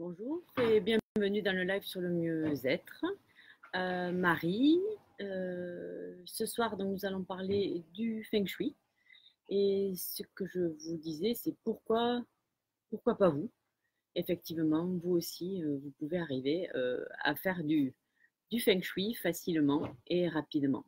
Bonjour et bienvenue dans le live sur le mieux-être. Marie, ce soir donc, nous allons parler du Feng Shui. Et ce que je vous disais, c'est pourquoi pas vous. Effectivement, vous aussi, vous pouvez arriver à faire du Feng Shui facilement et rapidement.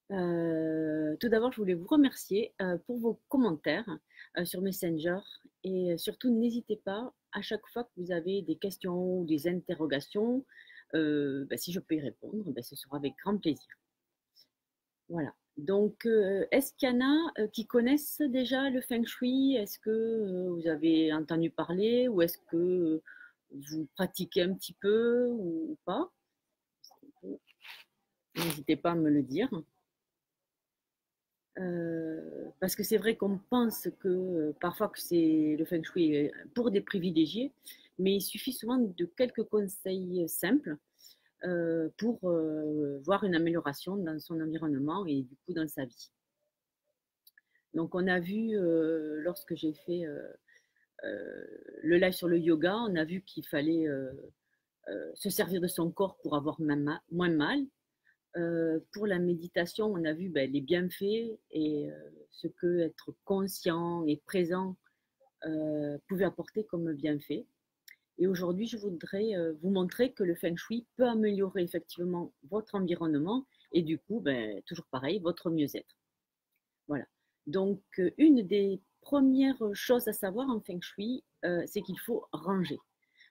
Tout d'abord, je voulais vous remercier pour vos commentaires sur Messenger et surtout n'hésitez pas à chaque fois que vous avez des questions ou des interrogations, si je peux y répondre, ce sera avec grand plaisir. Voilà. Donc, est-ce qu'il y en a qui connaissent déjà le Feng Shui? Est-ce que vous avez entendu parler ou est-ce que vous pratiquez un petit peu ou pas? N'hésitez pas à me le dire. Parce que c'est vrai qu'on pense que parfois que c'est le Feng Shui pour des privilégiés, mais il suffit souvent de quelques conseils simples pour voir une amélioration dans son environnement et du coup dans sa vie. Donc on a vu, lorsque j'ai fait le live sur le yoga, on a vu qu'il fallait se servir de son corps pour avoir moins mal. Pour la méditation, on a vu les bienfaits et ce que être conscient et présent pouvait apporter comme bienfait. Et aujourd'hui, je voudrais vous montrer que le Feng Shui peut améliorer effectivement votre environnement et du coup, toujours pareil, votre mieux-être. Voilà. Donc, une des premières choses à savoir en Feng Shui, c'est qu'il faut ranger.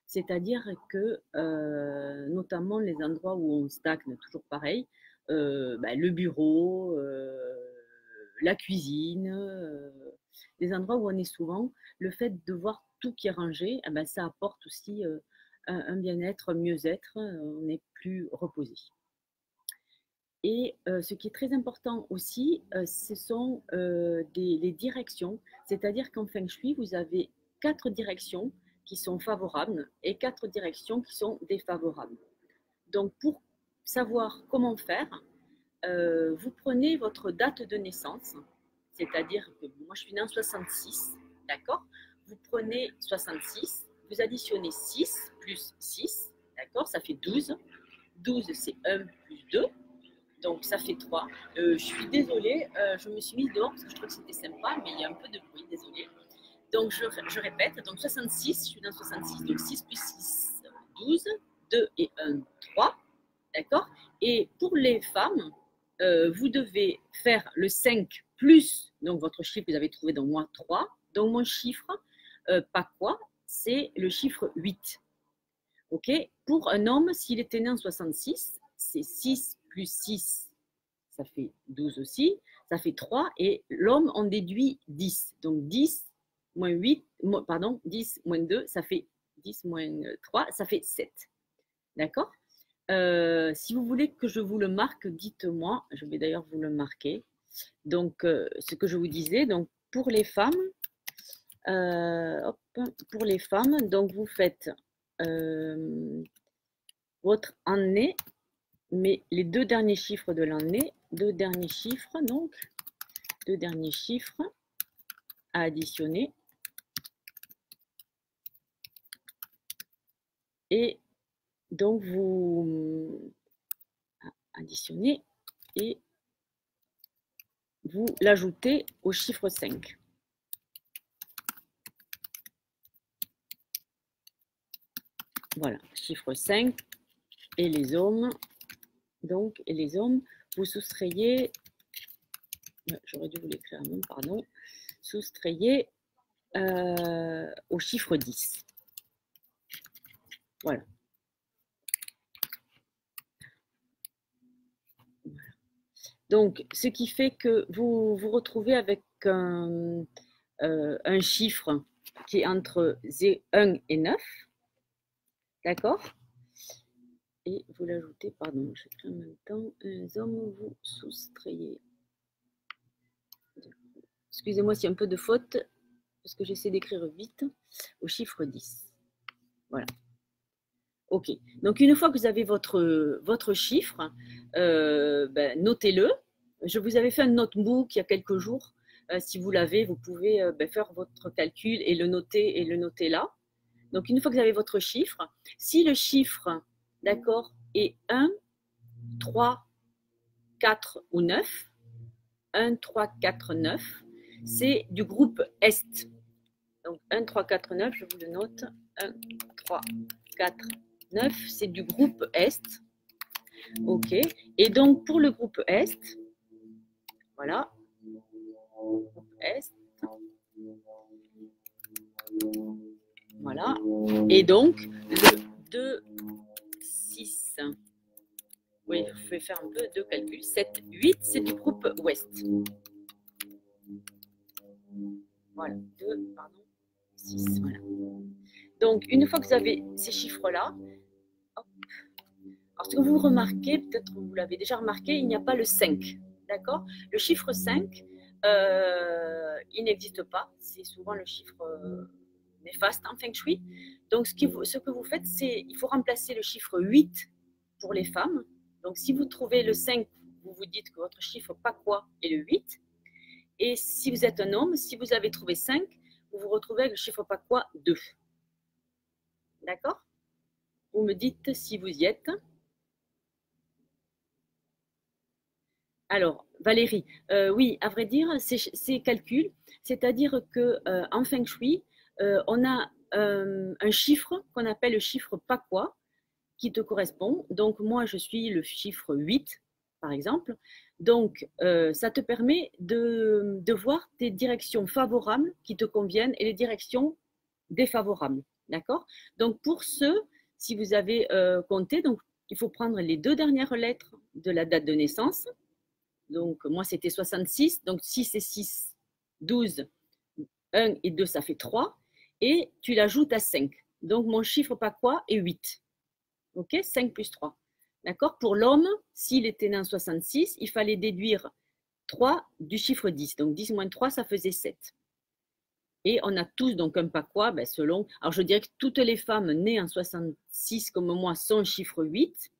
C'est-à-dire que, notamment les endroits où on stagne, toujours pareil, le bureau, la cuisine, les endroits où on est souvent, le fait de voir tout qui est rangé, ça apporte aussi un bien-être, un mieux-être, on est plus reposé. Et ce qui est très important aussi, ce sont les directions, c'est-à-dire qu'en Feng Shui, vous avez 4 directions qui sont favorables et 4 directions qui sont défavorables. Donc, pour savoir comment faire, vous prenez votre date de naissance, c'est-à-dire que moi je suis née en 66, d'accord? Vous prenez 66, vous additionnez 6 plus 6, d'accord? Ça fait 12. 12, c'est 1 plus 2. Donc ça fait 3. Je suis désolée, je me suis mise dehors parce que je trouvais que c'était sympa, mais il y a un peu de bruit, désolée. Donc je répète, donc 66, je suis dans 66, donc 6 plus 6, 12, 2 et 1, 3, d'accord? Et pour les femmes, vous devez faire le 5 plus, donc votre chiffre, vous avez trouvé dans moi 3, donc mon chiffre, pas quoi, c'est le chiffre 8. Ok? Pour un homme, s'il était né en 66, c'est 6 plus 6, ça fait 12 aussi, ça fait 3, et l'homme en déduit 10. Donc 10 moins 8, pardon, 10 moins 2, ça fait 10 moins 3, ça fait 7. D'accord? Si vous voulez que je vous le marque, dites-moi. Je vais d'ailleurs vous le marquer. Donc, ce que je vous disais, donc pour les femmes, donc vous faites votre année, mais les 2 derniers chiffres de l'année, 2 derniers chiffres à additionner. Et donc vous additionnez et vous l'ajoutez au chiffre 5. Voilà, chiffre 5. Et les hommes, donc, vous soustrayez, j'aurais dû vous l'écrire, non, pardon, soustrayez au chiffre 10. Voilà. Donc, ce qui fait que vous vous retrouvez avec un chiffre qui est entre 1 et 9. D'accord? Et vous l'ajoutez, pardon, j'écris en même temps, les hommes, vous soustrayez. Excusez-moi s'il y a un peu de faute, parce que j'essaie d'écrire vite, au chiffre 10. Voilà. Ok. Donc, une fois que vous avez votre chiffre, notez-le. Je vous avais fait un notebook il y a quelques jours. Si vous l'avez, vous pouvez faire votre calcul et le noter là. Donc, une fois que vous avez votre chiffre, si le chiffre, d'accord, est 1, 3, 4 ou 9, 1, 3, 4, 9, c'est du groupe Est. Donc, 1, 3, 4, 9, je vous le note. 1, 3, 4, 9, c'est du groupe Est. OK. Et donc, pour le groupe Est, voilà. Groupe Est. Voilà. Et donc, le 2, 6, oui, je vais faire un peu de calcul. 7, 8, c'est du groupe Ouest. Voilà. 2, pardon, 6, voilà. Donc, une fois que vous avez ces chiffres-là, alors ce que vous remarquez, peut-être que vous l'avez déjà remarqué, il n'y a pas le 5. D'accord? Le chiffre 5, il n'existe pas. C'est souvent le chiffre néfaste en Feng Shui. Donc, ce que vous faites, c'est il faut remplacer le chiffre 8 pour les femmes. Donc, si vous trouvez le 5, vous vous dites que votre chiffre Pakwa est le 8. Et si vous êtes un homme, si vous avez trouvé 5, vous vous retrouvez avec le chiffre Pakwa 2. D'accord? Vous me dites si vous y êtes. Alors, Valérie, oui, à vrai dire, c'est calcul, c'est-à-dire qu'en Feng Shui, on a un chiffre qu'on appelle le chiffre Pakwa qui te correspond. Donc, moi, je suis le chiffre 8, par exemple. Donc, ça te permet de voir tes directions favorables qui te conviennent et les directions défavorables. D'accord? Donc, pour ceux, si vous avez compté, donc, il faut prendre les 2 dernières lettres de la date de naissance. Donc, moi, c'était 66. Donc, 6 et 6, 12. 1 et 2, ça fait 3. Et tu l'ajoutes à 5. Donc, mon chiffre Pakwa est 8. OK? 5 plus 3. D'accord? Pour l'homme, s'il était né en 66, il fallait déduire 3 du chiffre 10. Donc, 10 moins 3, ça faisait 7. Et on a tous donc un Pakwa, ben, selon. Alors, je dirais que toutes les femmes nées en 66 comme moi sont chiffre 8.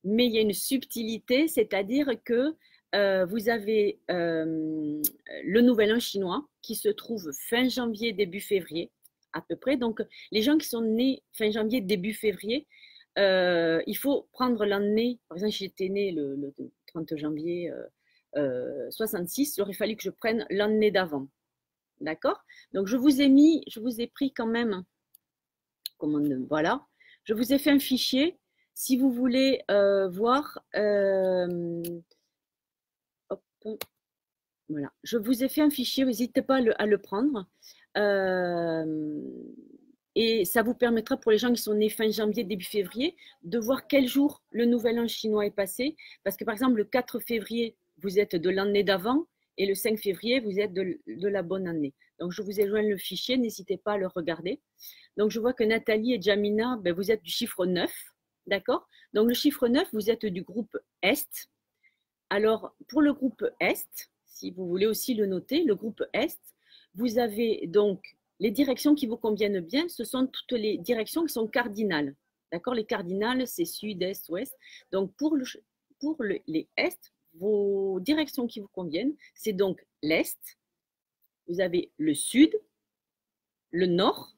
Mais il y a une subtilité, c'est-à-dire que vous avez le nouvel an chinois qui se trouve fin janvier, début février, à peu près. Donc, les gens qui sont nés fin janvier, début février, il faut prendre l'année. Par exemple, j'étais née le 30 janvier 66, il aurait fallu que je prenne l'année d'avant. D'accord? Donc, je vous ai pris quand même, voilà, je vous ai fait un fichier. Si vous voulez voir, hop, voilà, je vous ai fait un fichier, n'hésitez pas à le prendre. Et ça vous permettra pour les gens qui sont nés fin janvier, début février, de voir quel jour le nouvel an chinois est passé. Parce que par exemple, le 4 février, vous êtes de l'année d'avant et le 5 février, vous êtes de la bonne année. Donc, je vous ai joint le fichier, n'hésitez pas à le regarder. Donc, je vois que Nathalie et Jamina, ben, vous êtes du chiffre 9, d'accord? Donc, le chiffre 9, vous êtes du groupe Est. Alors, pour le groupe Est, si vous voulez aussi le noter, le groupe Est, vous avez donc les directions qui vous conviennent bien, ce sont toutes les directions qui sont cardinales. D'accord? Les cardinales, c'est sud, est, ouest. Donc, pour les Est, vos directions qui vous conviennent, c'est donc l'Est, vous avez le sud, le nord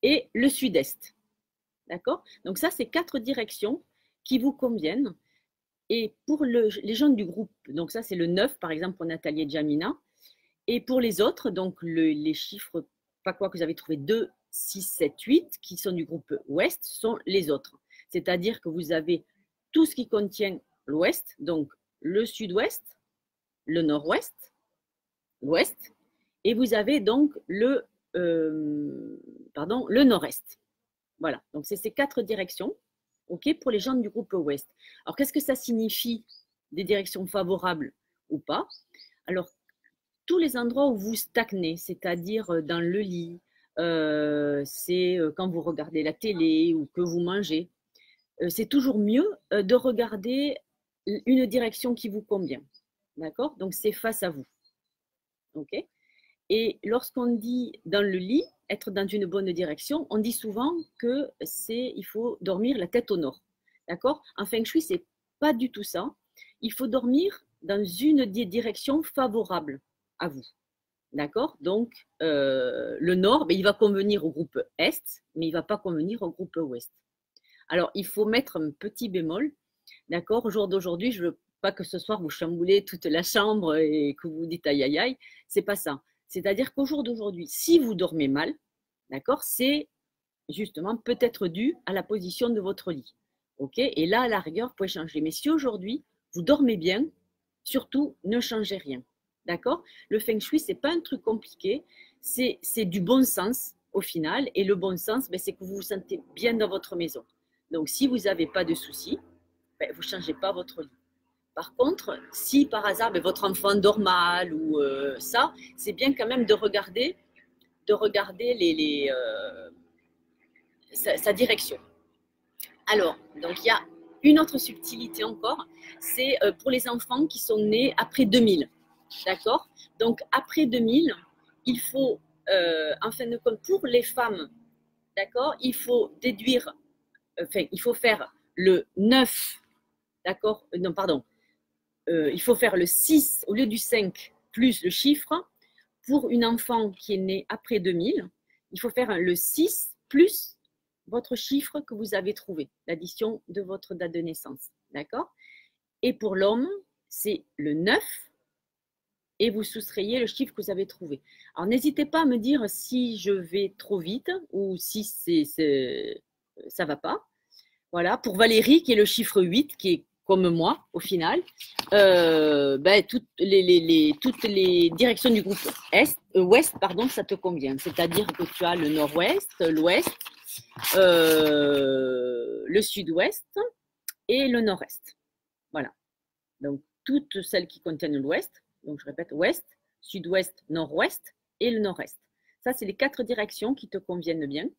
et le sud-est. D'accord? Donc ça, c'est 4 directions qui vous conviennent. Et pour les gens du groupe, donc ça, c'est le 9, par exemple, pour Nathalie et Jamina. Et pour les autres, donc les chiffres, pas quoi que vous avez trouvé 2, 6, 7, 8, qui sont du groupe ouest, sont les autres. C'est-à-dire que vous avez tout ce qui contient l'ouest, donc le sud-ouest, le nord-ouest, l'ouest, et vous avez donc le nord-est. Voilà, donc c'est ces 4 directions, ok, pour les gens du groupe ouest. Alors, qu'est-ce que ça signifie des directions favorables ou pas? Alors, tous les endroits où vous stagnez, c'est-à-dire dans le lit, c'est quand vous regardez la télé ou que vous mangez, c'est toujours mieux de regarder une direction qui vous convient. D'accord? Donc, c'est face à vous. OK? Et lorsqu'on dit dans le lit, être dans une bonne direction, on dit souvent il faut dormir la tête au nord. D'accord? En Feng Shui, c'est pas du tout ça. Il faut dormir dans une des directions favorables à vous. D'accord? Donc, le nord, ben, il va convenir au groupe est, mais il ne va pas convenir au groupe ouest. Alors, il faut mettre un petit bémol. D'accord? Au jour d'aujourd'hui, je ne veux pas que ce soir vous chamboulez toute la chambre et que vous vous dites aïe aïe aïe. C'est pas ça. C'est-à-dire qu'au jour d'aujourd'hui, si vous dormez mal, d'accord, c'est justement peut-être dû à la position de votre lit. Ok? Et là, à la rigueur, vous pouvez changer. Mais si aujourd'hui, vous dormez bien, surtout, ne changez rien. D'accord? Le feng shui, ce n'est pas un truc compliqué. C'est du bon sens au final. Et le bon sens, ben, c'est que vous vous sentez bien dans votre maison. Donc, si vous n'avez pas de soucis, ben, vous ne changez pas votre lit. Par contre, si par hasard ben, votre enfant dort mal ou ça, c'est bien quand même de regarder sa direction. Alors, donc il y a une autre subtilité encore, c'est pour les enfants qui sont nés après 2000. D'accord? Donc, après 2000, il faut, en fin de compte, pour les femmes, d'accord, il faut déduire, enfin, il faut faire le 9, d'accord? Non, pardon. Il faut faire le 6 au lieu du 5 plus le chiffre. Pour une enfant qui est née après 2000, il faut faire le 6 plus votre chiffre que vous avez trouvé, l'addition de votre date de naissance. D'accord? Et pour l'homme, c'est le 9 et vous soustrayez le chiffre que vous avez trouvé. Alors, n'hésitez pas à me dire si je vais trop vite ou si ça ne va pas. Voilà, pour Valérie, qui est le chiffre 8, qui est comme moi, au final, ben, toutes les directions du groupe ouest, pardon, ça te convient. C'est-à-dire que tu as le nord-ouest, l'ouest, le sud-ouest et le nord-est. Voilà. Donc, toutes celles qui contiennent l'ouest, donc je répète, ouest, sud-ouest, nord-ouest et le nord-est. Ça, c'est les 4 directions qui te conviennent bien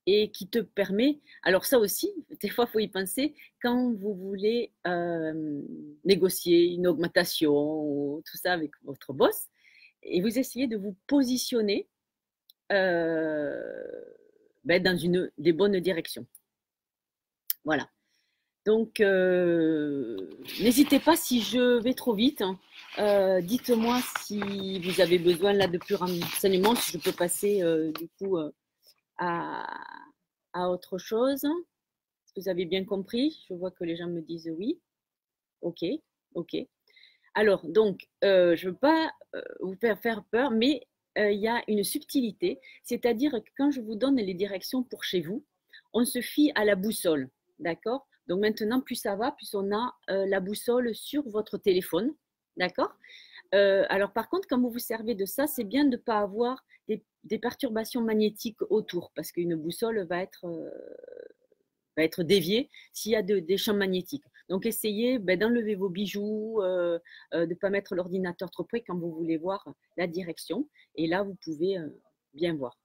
et qui te permet, alors ça aussi, des fois, il faut y penser, quand vous voulez négocier une augmentation ou tout ça avec votre boss, et vous essayez de vous positionner ben, dans des bonnes directions. Voilà. Donc, n'hésitez pas si je vais trop vite. Hein, dites-moi si vous avez besoin là de plus renseignements, si je peux passer du coup à autre chose. Est-ce que vous avez bien compris? Je vois que les gens me disent oui. Ok, ok. Alors, donc, je ne veux pas vous faire peur, mais il y a une subtilité, c'est-à-dire que quand je vous donne les directions pour chez vous, on se fie à la boussole, d'accord? Donc maintenant, plus ça va, plus on a la boussole sur votre téléphone, d'accord? Alors par contre, quand vous vous servez de ça, c'est bien de ne pas avoir des perturbations magnétiques autour, parce qu'une boussole va être déviée s'il y a des champs magnétiques. Donc essayez d'enlever vos bijoux, de ne pas mettre l'ordinateur trop près quand vous voulez voir la direction. Et là, vous pouvez bien voir.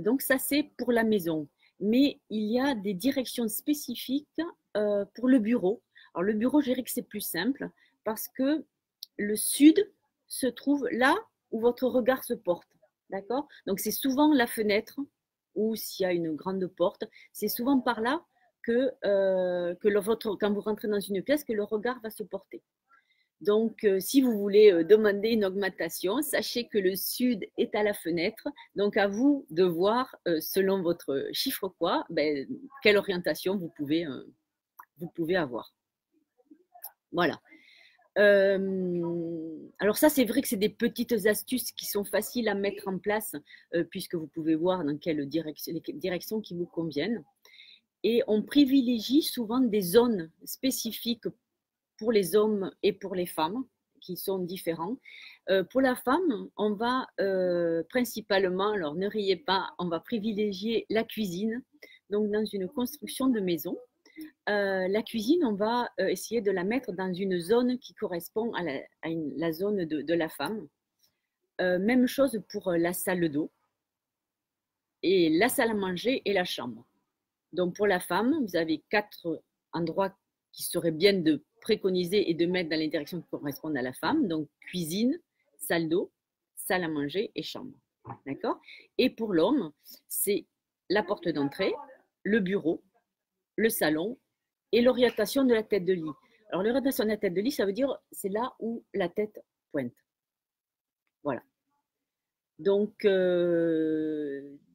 Donc ça, c'est pour la maison. Mais il y a des directions spécifiques pour le bureau. Alors le bureau, je dirais que c'est plus simple parce que le sud se trouve là où votre regard se porte. D'accord? Donc c'est souvent la fenêtre ou s'il y a une grande porte, c'est souvent par là que quand vous rentrez dans une pièce, que le regard va se porter. Donc, si vous voulez demander une augmentation, sachez que le sud est à la fenêtre. Donc, à vous de voir, selon votre chiffre quoi, ben, quelle orientation vous pouvez avoir. Voilà. Alors ça, c'est vrai que c'est des petites astuces qui sont faciles à mettre en place puisque vous pouvez voir dans quelle direction qui vous conviennent. Et on privilégie souvent des zones spécifiques pour les hommes et pour les femmes qui sont différents. Pour la femme, on va principalement, alors ne riez pas, on va privilégier la cuisine. Donc dans une construction de maison, la cuisine, on va essayer de la mettre dans une zone qui correspond à la zone de la femme. Même chose pour la salle d'eau et la salle à manger et la chambre. Donc pour la femme, vous avez 4 endroits qui seraient bien de préconiser et de mettre dans les directions qui correspondent à la femme. Donc cuisine, salle d'eau, salle à manger et chambre. D'accord? Et pour l'homme, c'est la porte d'entrée, le bureau, le salon et l'orientation de la tête de lit. Alors l'orientation de la tête de lit, ça veut dire c'est là où la tête pointe. Voilà. Donc,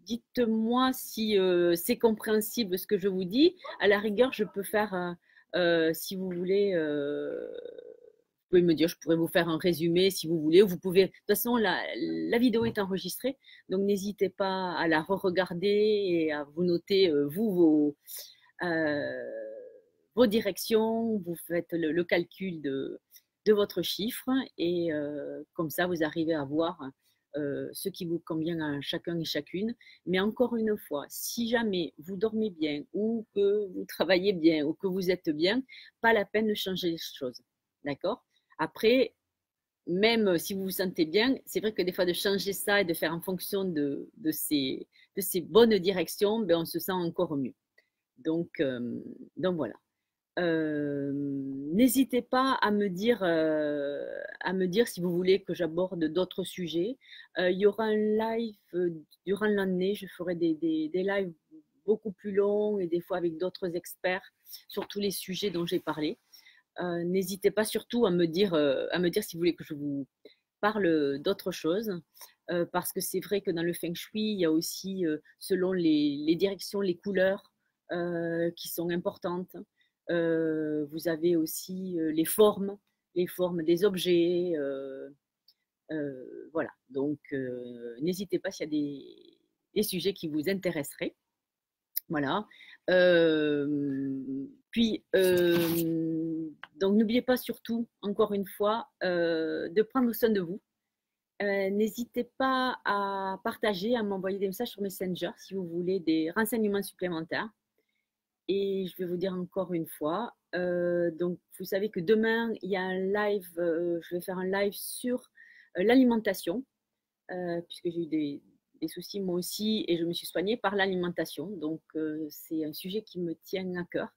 dites-moi si c'est compréhensible ce que je vous dis. À la rigueur, je peux faire, si vous voulez, vous pouvez me dire, je pourrais vous faire un résumé si vous voulez. Vous pouvez, de toute façon, la vidéo est enregistrée, donc n'hésitez pas à la re-regarder et à vous noter, vous, euh, vos directions, vous faites le calcul de votre chiffre et comme ça, vous arrivez à voir ce qui vous convient à chacun et chacune. Mais encore une fois, si jamais vous dormez bien ou que vous travaillez bien ou que vous êtes bien, pas la peine de changer les choses. D'accord? Après, même si vous vous sentez bien, c'est vrai que des fois de changer ça et de faire en fonction de ces bonnes directions, ben, on se sent encore mieux. Donc, donc voilà. N'hésitez pas à me dire si vous voulez que j'aborde d'autres sujets. Il y aura un live durant l'année. Je ferai des lives beaucoup plus longs et des fois avec d'autres experts sur tous les sujets dont j'ai parlé. N'hésitez pas surtout à me dire si vous voulez que je vous parle d'autres choses. Parce que c'est vrai que dans le feng shui, il y a aussi, selon les directions, les couleurs qui sont importantes. Vous avez aussi les formes des objets. Voilà. Donc, n'hésitez pas s'il y a des sujets qui vous intéresseraient. Voilà. Puis, donc n'oubliez pas surtout, encore une fois, de prendre soin de vous. N'hésitez pas à partager, à m'envoyer des messages sur Messenger si vous voulez des renseignements supplémentaires. Et je vais vous dire encore une fois, donc vous savez que demain, il y a un live, je vais faire un live sur l'alimentation, puisque j'ai eu des soucis moi aussi et je me suis soignée par l'alimentation. Donc c'est un sujet qui me tient à cœur.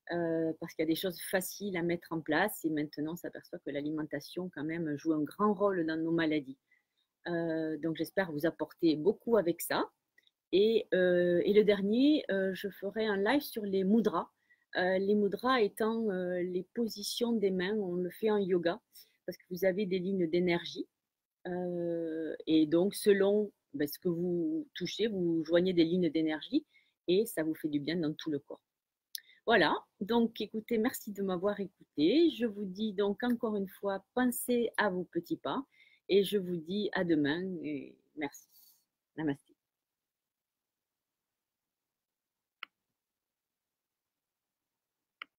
Parce qu'il y a des choses faciles à mettre en place et maintenant on s'aperçoit que l'alimentation quand même joue un grand rôle dans nos maladies. Donc j'espère vous apporter beaucoup avec ça. Et le dernier, je ferai un live sur les mudras. Les mudras étant les positions des mains, on le fait en yoga parce que vous avez des lignes d'énergie. Et donc, selon ben, ce que vous touchez, vous joignez des lignes d'énergie et ça vous fait du bien dans tout le corps. Voilà, donc écoutez, merci de m'avoir écouté. Je vous dis donc encore une fois, pensez à vos petits pas et je vous dis à demain et merci. Namaste.